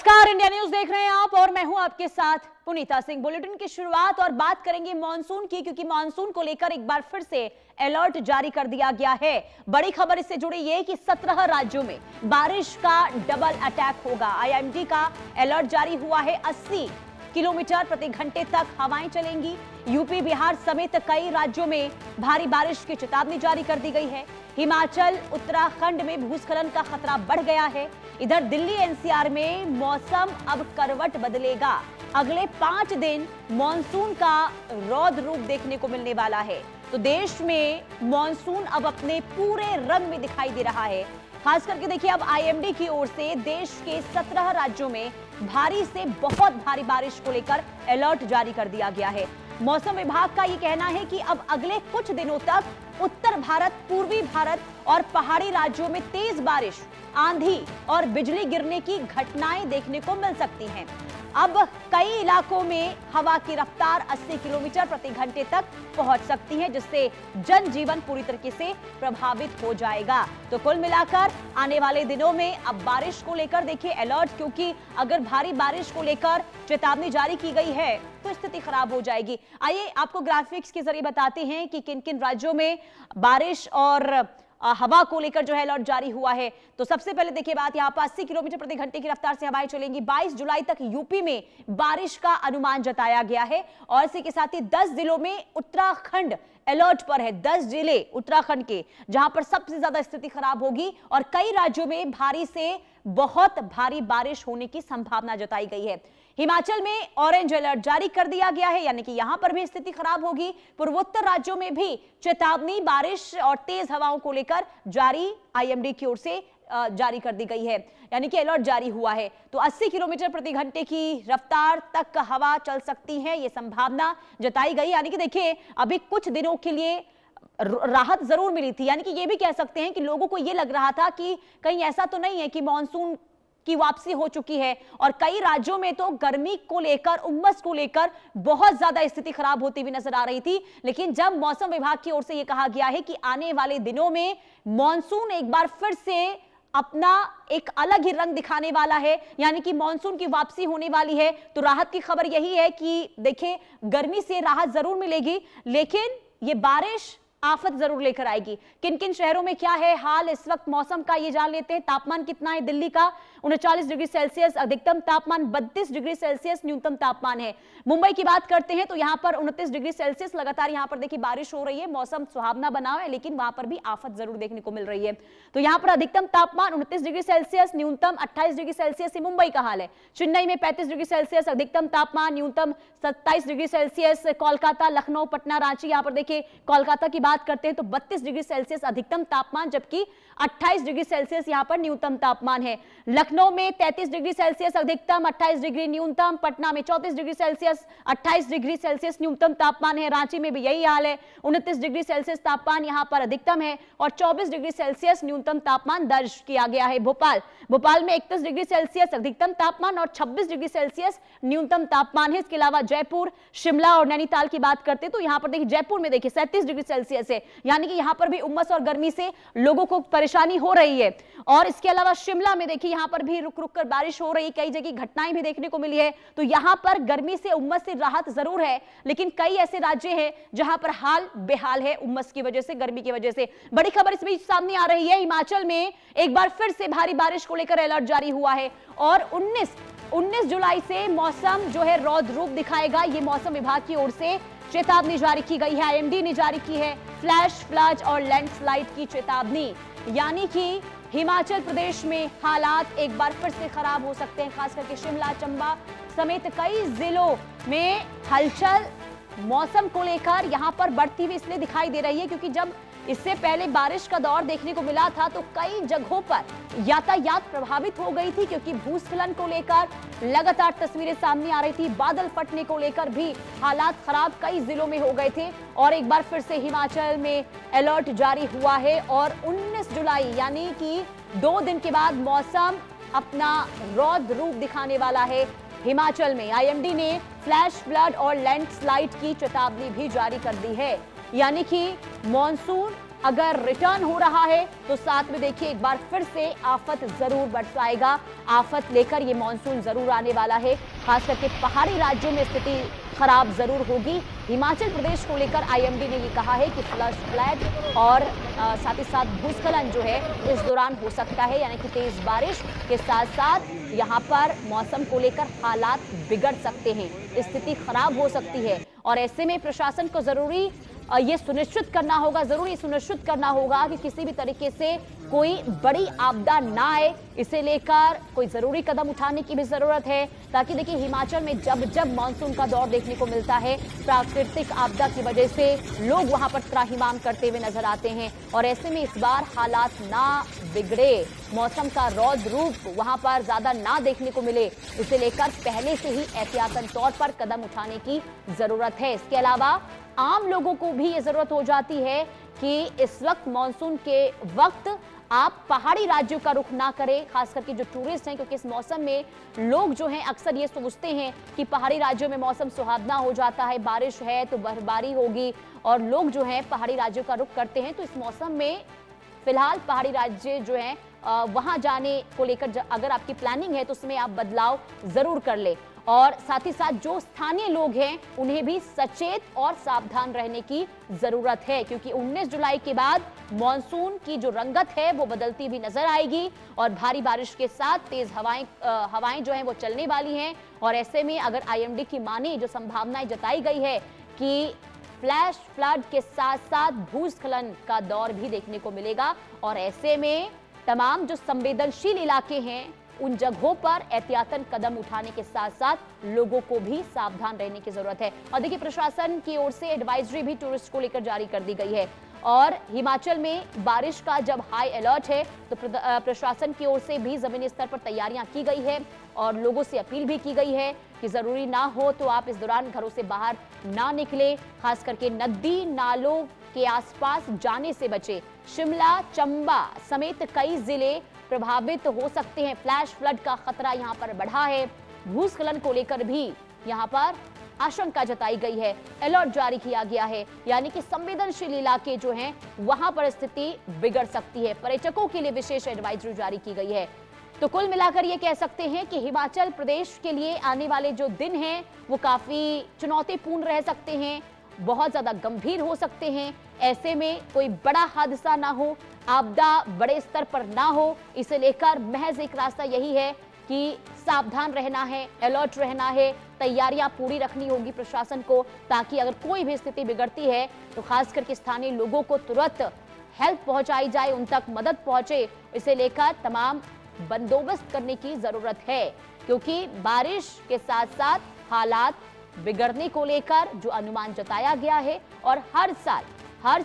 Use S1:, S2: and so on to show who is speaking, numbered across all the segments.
S1: नमस्कार, India news देख रहे हैं आप और मैं हूं आपके साथ पुनीता सिंह। बुलेटिन की शुरुआत और बात करेंगे मॉनसून की, क्योंकि मॉनसून को लेकर एक बार फिर से अलर्ट जारी कर दिया गया है। बड़ी खबर इससे जुड़ी ये कि 17 राज्यों में बारिश का डबल अटैक होगा। आईएमडी का अलर्ट जारी हुआ है। 80 किलोमीटर प्रति घंटे तक हवाएं चलेंगी। यूपी, बिहार समेत कई राज्यों में भारी बारिश की चेतावनी जारी कर दी गई है। हिमाचल, उत्तराखंड में भूस्खलन का खतरा बढ़ गया है। इधर दिल्ली एनसीआर में मौसम अब करवट बदलेगा। अगले 5 दिन मॉनसून का रौद्र रूप देखने को मिलने वाला है। तो देश में मॉनसून अब अपने पूरे रंग में दिखाई दे रहा है। खास करके देखिए, अब आईएमडी की ओर से देश के 17 राज्यों में भारी से बहुत भारी बारिश को लेकर अलर्ट जारी कर दिया गया है। मौसम विभाग का यह कहना है कि अब अगले कुछ दिनों तक उत्तर भारत, पूर्वी भारत और पहाड़ी राज्यों में तेज बारिश, आंधी और बिजली गिरने की घटनाएं देखने को मिल सकती हैं। अब कई इलाकों में हवा की रफ्तार 80 किलोमीटर प्रति घंटे तक पहुंच सकती है, जिससे जनजीवन पूरी तरीके से प्रभावित हो जाएगा। तो कुल मिलाकर आने वाले दिनों में अब बारिश को लेकर देखिए अलर्ट, क्योंकि अगर भारी बारिश को लेकर चेतावनी जारी की गई है तो स्थिति खराब हो जाएगी। आइए आपको ग्राफिक्स के जरिए बताते हैं कि किन किन राज्यों में बारिश और हवा को लेकर जो है अलर्ट जारी हुआ है। तो सबसे पहले देखिए बात, यहां पर 80 किलोमीटर प्रति घंटे की रफ्तार से हवाएं चलेंगी। 22 जुलाई तक यूपी में बारिश का अनुमान जताया गया है और इसी के साथ ही 10 जिलों में उत्तराखंड अलर्ट पर है। 10 जिले उत्तराखंड के, जहां पर सबसे ज्यादा स्थिति खराब होगी और कई राज्यों में भारी से बहुत भारी बारिश होने की संभावना जताई गई है। हिमाचल में ऑरेंज अलर्ट जारी कर दिया गया है, यानी कि यहां पर भी स्थिति खराब होगी। पूर्वोत्तर राज्यों में भी चेतावनी बारिश और तेज हवाओं को लेकर जारी आईएमडी की ओर से जारी कर दी गई है, यानी कि अलर्ट जारी हुआ है। तो 80 किलोमीटर प्रति घंटे की रफ्तार तक हवा चल सकती है, यह संभावना जताई गई। यानी कि देखिए, अभी कुछ दिनों के लिए राहत जरूर मिली थी, यानी कि ये भी कह सकते हैं कि लोगों को यह लग रहा था कि कहीं ऐसा तो नहीं है कि मॉनसून की वापसी हो चुकी है। और कई राज्यों में तो गर्मी को लेकर, उमस को लेकर बहुत ज्यादा स्थिति खराब होती हुई नजर आ रही थी। लेकिन जब मौसम विभाग की ओर से यह कहा गया है कि आने वाले दिनों में मॉनसून एक बार फिर से अपना एक अलग ही रंग दिखाने वाला है, यानी कि मॉनसून की वापसी होने वाली है, तो राहत की खबर यही है कि देखिए, गर्मी से राहत जरूर मिलेगी, लेकिन ये बारिश आफत जरूर लेकर आएगी। किन किन शहरों में क्या है हाल इस वक्त मौसम का, ये जान लेते हैं। तापमान कितना है? दिल्ली का 39 डिग्री सेल्सियस अधिकतम तापमान, 32 डिग्री सेल्सियस न्यूनतम तापमान है। मुंबई की बात करते हैं तो यहां पर 29 डिग्री सेल्सियस। लगातार यहां पर देखिए बारिश हो रही है, मौसम सुहावना बना हुआ है, लेकिन वहां पर भी आफत जरूर देखने को मिल रही है। तो यहां पर अधिकतम तापमान 29 डिग्री सेल्सियस, न्यूनतम 28 डिग्री सेल्सियस। मुंबई का हाल है। चेन्नई में 35 डिग्री सेल्सियस अधिकतम तापमान, न्यूनतम 27 डिग्री सेल्सियस। कोलकाता, लखनऊ, पटना, रांची, यहां पर देखिए कोलकाता की बात करते हैं तो 32 डिग्री सेल्सियस अधिकतम तापमान, जबकि 28 डिग्री सेल्सियस यहां पर न्यूनतम तापमान है। लखनऊ में 33 डिग्री सेल्सियस अधिकतम, 28 डिग्री न्यूनतम। पटना में 34 डिग्री सेल्सियस, 28 डिग्री सेल्सियस न्यूनतम तापमान है। रांची में भी यही हाल है, 29 डिग्री सेल्सियस तापमान यहां पर अधिकतम है और 24 डिग्री सेल्सियस न्यूनतम तापमान दर्ज किया गया है। भोपाल में 31 डिग्री सेल्सियस अधिकतम तापमान और 26 डिग्री सेल्सियस न्यूनतम तापमान है। इसके अलावा जयपुर, शिमला और नैनीताल की बात करते हैं तो यहां पर देखिए, जयपुर में देखिए 37 डिग्री सेल्सियस है, यानी कि यहां पर भी उमस और गर्मी से लोगों को परेशानी हो रही है। और इसके अलावा शिमला में देखिए, यहां पर भी रुक रुक कर बारिश हो रही, कई जगह घटनाएं भी देखने को मिली है। तो यहां पर गर्मी से, उमस से राहत जरूर है, लेकिन कई ऐसे राज्य हैं जहां पर हाल बेहाल है उमस की वजह से, गर्मी की वजह से। बड़ी खबर इस बीच सामने आ रही है, हिमाचल में एक बार फिर से भारी बारिश को लेकर अलर्ट जारी हुआ है और 19 जुलाई से मौसम जो है रौद्र रूप दिखाएगा। ये मौसम विभाग की ओर से चेतावनी जारी की गई है। आईएमडी ने जारी की है फ्लैश फ्लड और लैंडस्लाइड की चेतावनी, यानी कि हिमाचल प्रदेश में हालात एक बार फिर से खराब हो सकते हैं। खास करके शिमला, चंबा समेत कई जिलों में हलचल मौसम को लेकर यहां पर बढ़ती हुई इसलिए दिखाई दे रही है क्योंकि जब इससे पहले बारिश का दौर देखने को मिला था तो कई जगहों पर यातायात प्रभावित हो गई थी, क्योंकि भूस्खलन को लेकर लगातार तस्वीरें सामने आ रही थी। बादल फटने को लेकर भी हालात खराब कई जिलों में हो गए थे और एक बार फिर से हिमाचल में अलर्ट जारी हुआ है और 19 जुलाई यानी कि 2 दिन के बाद मौसम अपना रौद्र रूप दिखाने वाला है। हिमाचल में आईएमडी ने फ्लैश फ्लड और लैंडस्लाइड की चेतावनी भी जारी कर दी है, यानी कि मॉनसून अगर रिटर्न हो रहा है तो साथ में देखिए एक बार फिर से आफत जरूर बरसाएगा। आफत लेकर ये मानसून जरूर आने वाला है। खास करके पहाड़ी राज्यों में स्थिति खराब जरूर होगी। हिमाचल प्रदेश को लेकर आईएमडी ने ये कहा है कि फ्लश फ्लड और साथ ही साथ भूस्खलन जो है इस दौरान हो सकता है, यानी कि तेज बारिश के साथ साथ यहाँ पर मौसम को लेकर हालात बिगड़ सकते हैं, स्थिति खराब हो सकती है। और ऐसे में प्रशासन को जरूरी ये सुनिश्चित करना होगा कि किसी भी तरीके से कोई बड़ी आपदा ना आए। इसे लेकर कोई जरूरी कदम उठाने की भी जरूरत है, ताकि देखिए हिमाचल में जब जब मानसून का दौर देखने को मिलता है, प्राकृतिक आपदा की वजह से लोग वहां पर त्राहिमाम करते हुए नजर आते हैं। और ऐसे में इस बार हालात ना बिगड़े, मौसम का रौद्र रूप वहां पर ज्यादा ना देखने को मिले, इसे लेकर पहले से ही एहतियातन तौर पर कदम उठाने की जरूरत है। इसके अलावा आम लोगों को भी ये जरूरत हो जाती है कि इस वक्त मानसून के वक्त आप पहाड़ी राज्यों का रुख ना करें, खास करके जो टूरिस्ट हैं, क्योंकि इस मौसम में लोग जो हैं अक्सर ये सोचते हैं कि पहाड़ी राज्यों में मौसम सुहावना हो जाता है, बारिश है तो बर्फबारी होगी, और लोग जो हैं पहाड़ी राज्यों का रुख करते हैं। तो इस मौसम में फिलहाल पहाड़ी राज्य जो हैं वहां जाने को लेकर अगर आपकी प्लानिंग है तो उसमें आप बदलाव जरूर कर ले। और साथ ही साथ जो स्थानीय लोग हैं उन्हें भी सचेत और सावधान रहने की जरूरत है, क्योंकि 19 जुलाई के बाद मॉनसून की जो रंगत है वो बदलती भी नजर आएगी और भारी बारिश के साथ तेज हवाएं जो हैं वो चलने वाली हैं। और ऐसे में अगर आईएमडी की माने जो संभावनाएं जताई गई है कि फ्लैश फ्लड के साथ साथ भूस्खलन का दौर भी देखने को मिलेगा, और ऐसे में तमाम जो संवेदनशील इलाके हैं उन जगहों पर एहतियातन कदम उठाने के साथ साथ लोगों को भी सावधान रहने की जरूरत है। और देखिए प्रशासन की ओर से एडवाइजरी भी टूरिस्ट को लेकर जारी कर दी गई है, और हिमाचल में बारिश का जब हाई अलर्ट है तो प्रशासन की ओर से भी जमीनी स्तर पर तैयारियां की गई है और लोगों से अपील भी की गई है कि जरूरी ना हो तो आप इस दौरान घरों से बाहर ना निकले, खास करके नदी नालों के आसपास जाने से बचे। शिमला, चंबा समेत कई जिले प्रभावित हो सकते हैं। फ्लैश फ्लड का खतरा यहां पर बढ़ा है। भूस्खलन को लेकर भी यहां पर आशंका जताई गई है, अलर्ट जारी किया गया है, यानी कि संवेदनशील इलाके जो हैं वहां पर स्थिति बिगड़ सकती है। पर्यटकों के लिए विशेष एडवाइजरी जारी की गई है। तो कुल मिलाकर ये कह सकते हैं कि हिमाचल प्रदेश के लिए आने वाले जो दिन हैं वो काफी चुनौतीपूर्ण रह सकते हैं, बहुत ज्यादा गंभीर हो सकते हैं। ऐसे में कोई बड़ा हादसा ना हो, आपदा बड़े स्तर पर ना हो, इसे लेकर महज एक रास्ता यही है कि सावधान रहना है, अलर्ट रहना है, तैयारियां पूरी रखनी होगी प्रशासन को, ताकि अगर कोई भी स्थिति बिगड़ती है तो खास करके स्थानीय लोगों को तुरंत हेल्प पहुंचाई जाए, उन तक मदद पहुंचे। इसे लेकर तमाम बंदोबस्त करने की जरूरत है, क्योंकि बारिश के साथ साथ हालात बिगड़ने को लेकर जो अनुमान जताया गया है, और हर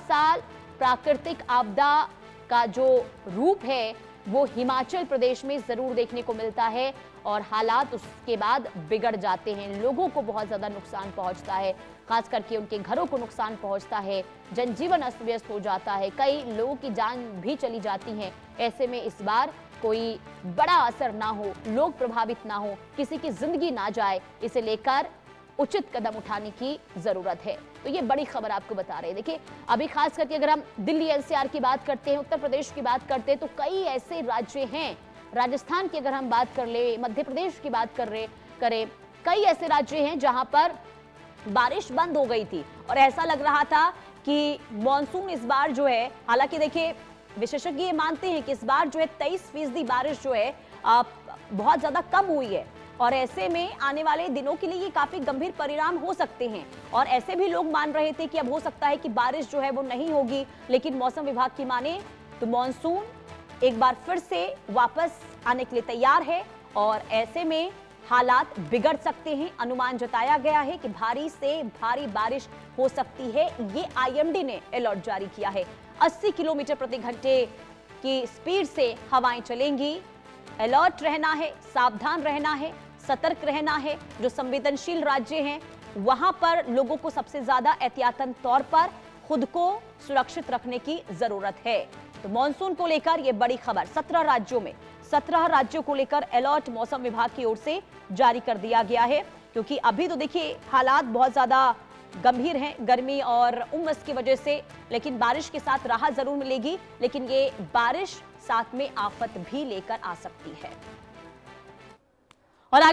S1: साल प्राकृतिक आपदा का जो रूप है वो हिमाचल प्रदेश में जरूर देखने को मिलता है, और हालात उसके बाद बिगड़ जाते हैं। लोगों को बहुत ज्यादा नुकसान पहुंचता है, खास करके उनके घरों को नुकसान पहुंचता है, जनजीवन अस्त व्यस्त हो जाता है, कई लोगों की जान भी चली जाती है। ऐसे में इस बार कोई बड़ा असर ना हो, लोग प्रभावित ना हो, किसी की जिंदगी ना जाए, इसे लेकर उचित कदम उठाने की जरूरत है। तो ये बड़ी खबर आपको बता रहे हैं। देखिए अभी खास करके अगर हम दिल्ली एनसीआर की बात करते हैं, उत्तर प्रदेश की बात करते हैं, तो कई ऐसे राज्य हैं, राजस्थान की अगर हम बात कर ले, मध्य प्रदेश की बात करें, कई ऐसे राज्य हैं जहां पर बारिश बंद हो गई थी और ऐसा लग रहा था कि मॉनसून इस बार जो है, हालांकि देखिए विशेषज्ञ ये मानते हैं कि इस बार जो है 23% बारिश जो है बहुत ज्यादा कम हुई है, और ऐसे में आने वाले दिनों के लिए ये काफी गंभीर परिणाम हो सकते हैं। और ऐसे भी लोग मान रहे थे कि अब हो सकता है कि बारिश जो है वो नहीं होगी, लेकिन मौसम विभाग की माने तो मॉनसून एक बार फिर से वापस आने के लिए तैयार है, और ऐसे में हालात बिगड़ सकते हैं। अनुमान जताया गया है कि भारी से भारी बारिश हो सकती है। ये आईएमडी ने अलर्ट जारी किया है। 80 किलोमीटर प्रति घंटे की स्पीड से हवाएं चलेंगी। अलर्ट रहना है, सावधान रहना है, सतर्क रहना है। जो संवेदनशील राज्य हैं वहां पर लोगों को सबसे ज्यादा एहतियातन तौर पर खुद को सुरक्षित रखने की जरूरत है। तो मॉनसून को लेकर यह बड़ी खबर 17 राज्यों को लेकर अलर्ट मौसम विभाग की ओर से जारी कर दिया गया है, क्योंकि अभी तो देखिए हालात बहुत ज्यादा गंभीर हैं गर्मी और उमस की वजह से, लेकिन बारिश के साथ राहत जरूर मिलेगी, लेकिन ये बारिश साथ में आफत भी लेकर आ सकती है। और आगे